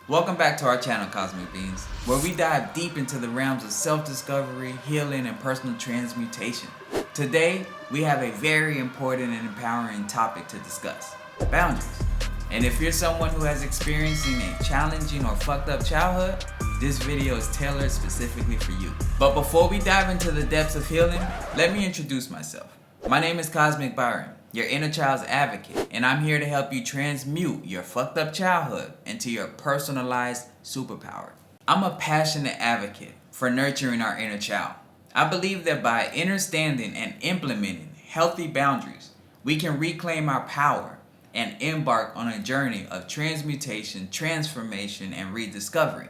Welcome back to our channel, Cosmic Beings, where we dive deep into the realms of self-discovery, healing, and personal transmutation. Today, we have a very important and empowering topic to discuss: boundaries. And if you're someone who has experiencing a challenging or fucked up childhood, this video is tailored specifically for you. But before we dive into the depths of healing, let me introduce myself. My name is Cosmic Byron, your inner child's advocate, and I'm here to help you transmute your fucked up childhood into your personalized superpower. I'm a passionate advocate for nurturing our inner child. I believe that by understanding and implementing healthy boundaries, we can reclaim our power and embark on a journey of transmutation, transformation, and rediscovery.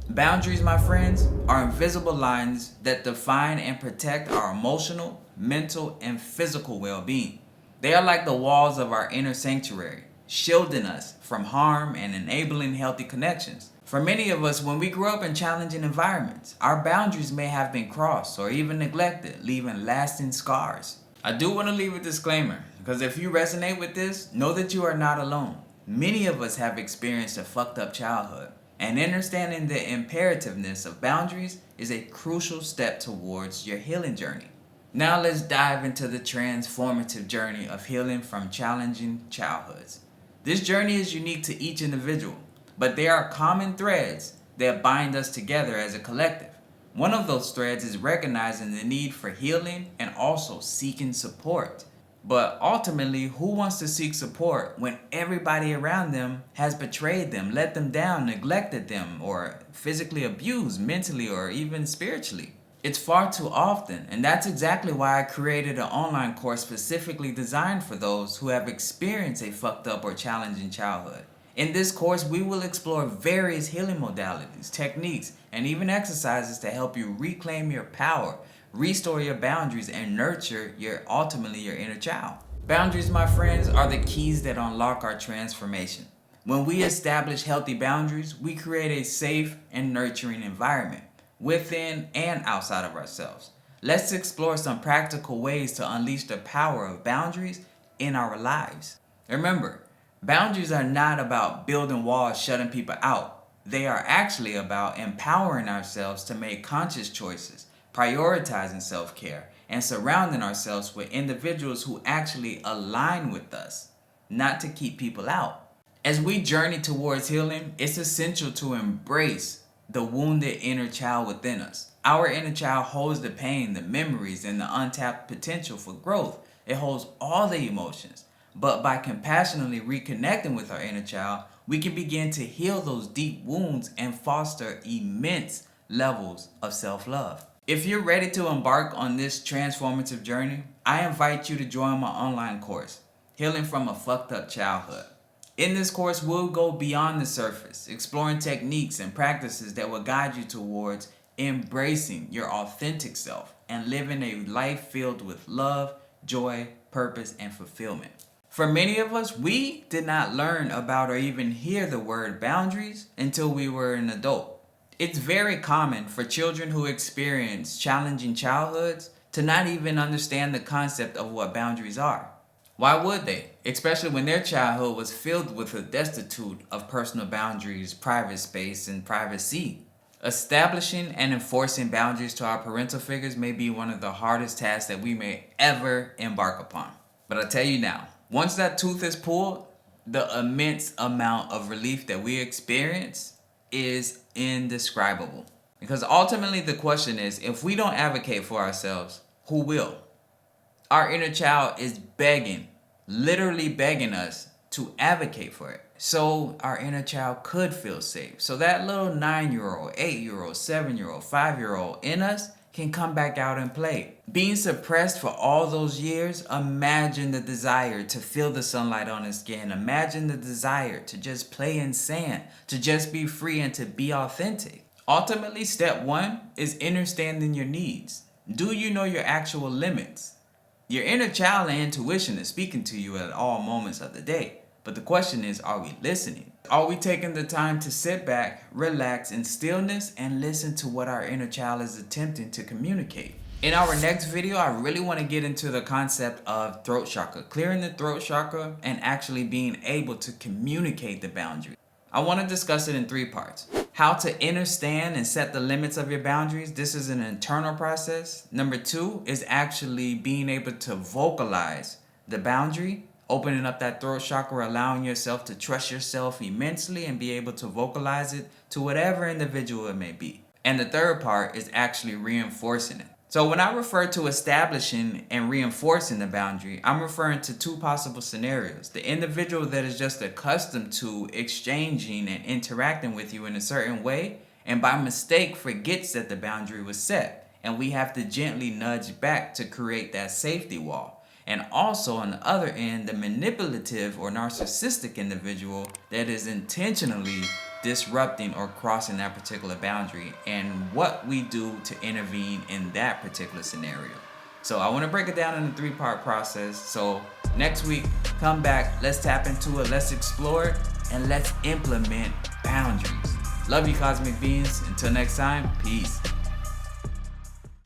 Boundaries, my friends, are invisible lines that define and protect our emotional, mental, and physical well-being. They are like the walls of our inner sanctuary, shielding us from harm and enabling healthy connections. For many of us, when we grew up in challenging environments, our boundaries may have been crossed or even neglected, leaving lasting scars. I do want to leave a disclaimer, because if you resonate with this, know that you are not alone. Many of us have experienced a fucked up childhood, and understanding the imperativeness of boundaries is a crucial step towards your healing journey. Now let's dive into the transformative journey of healing from challenging childhoods. This journey is unique to each individual, but there are common threads that bind us together as a collective. One of those threads is recognizing the need for healing and also seeking support. But ultimately, who wants to seek support when everybody around them has betrayed them, let them down, neglected them, or physically abused mentally or even spiritually? It's far too often, and that's exactly why I created an online course specifically designed for those who have experienced a fucked up or challenging childhood. In this course, we will explore various healing modalities, techniques, and even exercises to help you reclaim your power, restore your boundaries, and nurture ultimately your inner child. Boundaries, my friends, are the keys that unlock our transformation. When we establish healthy boundaries, we create a safe and nurturing environment within and outside of ourselves. Let's explore some practical ways to unleash the power of boundaries in our lives. Remember, boundaries are not about building walls, shutting people out. They are actually about empowering ourselves to make conscious choices, prioritizing self-care, and surrounding ourselves with individuals who actually align with us, not to keep people out. As we journey towards healing, it's essential to embrace the wounded inner child within us. Our inner child holds the pain, the memories, and the untapped potential for growth. It holds all the emotions. But by compassionately reconnecting with our inner child, we can begin to heal those deep wounds and foster immense levels of self-love. If you're ready to embark on this transformative journey, I invite you to join my online course, Healing from a Fucked Up Childhood. In this course, we'll go beyond the surface, exploring techniques and practices that will guide you towards embracing your authentic self and living a life filled with love, joy, purpose, and fulfillment. For many of us, we did not learn about or even hear the word boundaries until we were an adult. It's very common for children who experience challenging childhoods to not even understand the concept of what boundaries are. Why would they? Especially when their childhood was filled with a destitute of personal boundaries, private space, and privacy. Establishing and enforcing boundaries to our parental figures may be one of the hardest tasks that we may ever embark upon. But I tell you now, once that tooth is pulled, the immense amount of relief that we experience is indescribable. Because ultimately the question is, if we don't advocate for ourselves, who will? Our inner child is begging, literally begging us to advocate for it, so our inner child could feel safe. So that little 9-year-old, 8-year-old, 7-year-old, 5-year-old in us can come back out and play. Being suppressed for all those years, imagine the desire to feel the sunlight on his skin. Imagine the desire to just play in sand, to just be free and to be authentic. Ultimately, step one is understanding your needs. Do you know your actual limits? Your inner child and intuition is speaking to you at all moments of the day. But the question is, are we listening? Are we taking the time to sit back, relax in stillness, and listen to what our inner child is attempting to communicate? In our next video, I really want to get into the concept of throat chakra, clearing the throat chakra and actually being able to communicate the boundary. I want to discuss it in 3 parts. How to understand and set the limits of your boundaries. This is an internal process. Number 2 is actually being able to vocalize the boundary, opening up that throat chakra, allowing yourself to trust yourself immensely and be able to vocalize it to whatever individual it may be. And the 3rd part is actually reinforcing it. So when I refer to establishing and reinforcing the boundary, I'm referring to 2 possible scenarios. The individual that is just accustomed to exchanging and interacting with you in a certain way, and by mistake forgets that the boundary was set. And we have to gently nudge back to create that safety wall. And also on the other end, the manipulative or narcissistic individual that is intentionally disrupting or crossing that particular boundary, and what we do to intervene in that particular scenario. So I want to break it down in a 3-part process. So next week, come back, let's tap into it, let's explore it, and let's implement boundaries. Love you, cosmic beings. Until next time, peace.